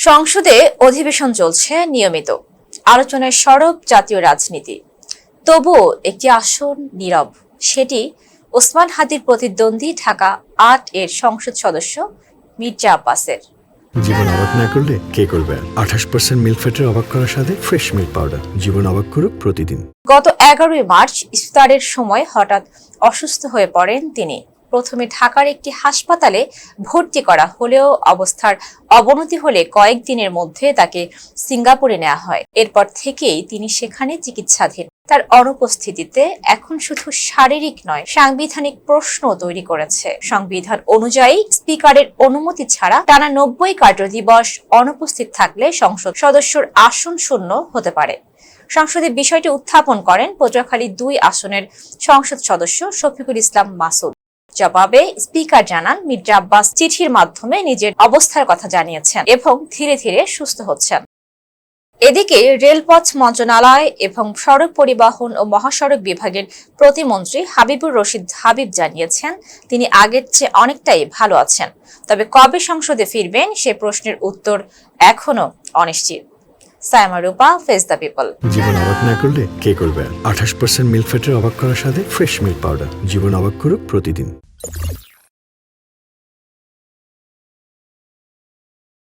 সংসদে অধিবেশন চলছে নিয়মিত, আলোচনায় সরব জাতীয় রাজনীতি। তবুও একটি আসন নীরব, সেটি ওসমান হাদির প্রতিদ্বন্দ্বী ঢাকা ৮ এর সংসদ সদস্য মির্জা আব্বাসের। জীবন অবাক না করলে কে করবে? 28% মিল্ক ফ্যাটের অবাক করার সাথে ফ্রেশ মিল্ক পাউডার। জীবন অবাক করুক প্রতিদিন। গত ১১ মার্চ ইফতারের সময় হঠাৎ অসুস্থ হয়ে পড়েন তিনি। প্রথমে ঢাকার একটি হাসপাতালে ভর্তি করা হলেও অবস্থার অবনতি হলে কয়েকদিনের মধ্যে তাকে সিঙ্গাপুরে নেওয়া হয়। এরপর থেকেই তিনি সেখানে চিকিৎসাধীন। তার অনুপস্থিতিতে এখন শুধু শারীরিক নয়, সাংবিধানিক প্রশ্ন তৈরি করেছে। সংবিধান অনুযায়ী স্পিকারের অনুমতি ছাড়া টানা ৯০ কার্যদিবস অনুপস্থিত থাকলে সংসদ সদস্যর আসন শূন্য হতে পারে। সংসদে বিষয়টি উত্থাপন করেন পটুয়াখালী ২ আসনের সংসদ সদস্য শফিকুল ইসলাম মাসুদ। জবাবে স্পিকার জানান, মির্জা আব্বাস চিঠির মাধ্যমে নিজের অবস্থার কথা জানিয়েছেন এবং ধীরে ধীরে সুস্থ হচ্ছেন। এদিকে রেলপথ মন্ত্রণালয় এবং সড়ক পরিবহন ও মহাসড়ক বিভাগের প্রতিমন্ত্রী হাবিবুর রশিদ হাবিব জানিয়েছেন, তিনি আগের চেয়ে অনেকটাই ভালো আছেন। তবে কবে সংসদে ফিরবেন সে প্রশ্নের উত্তর এখনো অনিশ্চিত। সায়মা রূপা, ফেস দ্য পিপল। জীবন অবাক না করলে কে করবে? 28% মিল্ক ফ্যাটের অবাক করার সাথে ফ্রেশ মিল্ক পাউডার। জীবন অবাক করুক প্রতিদিন।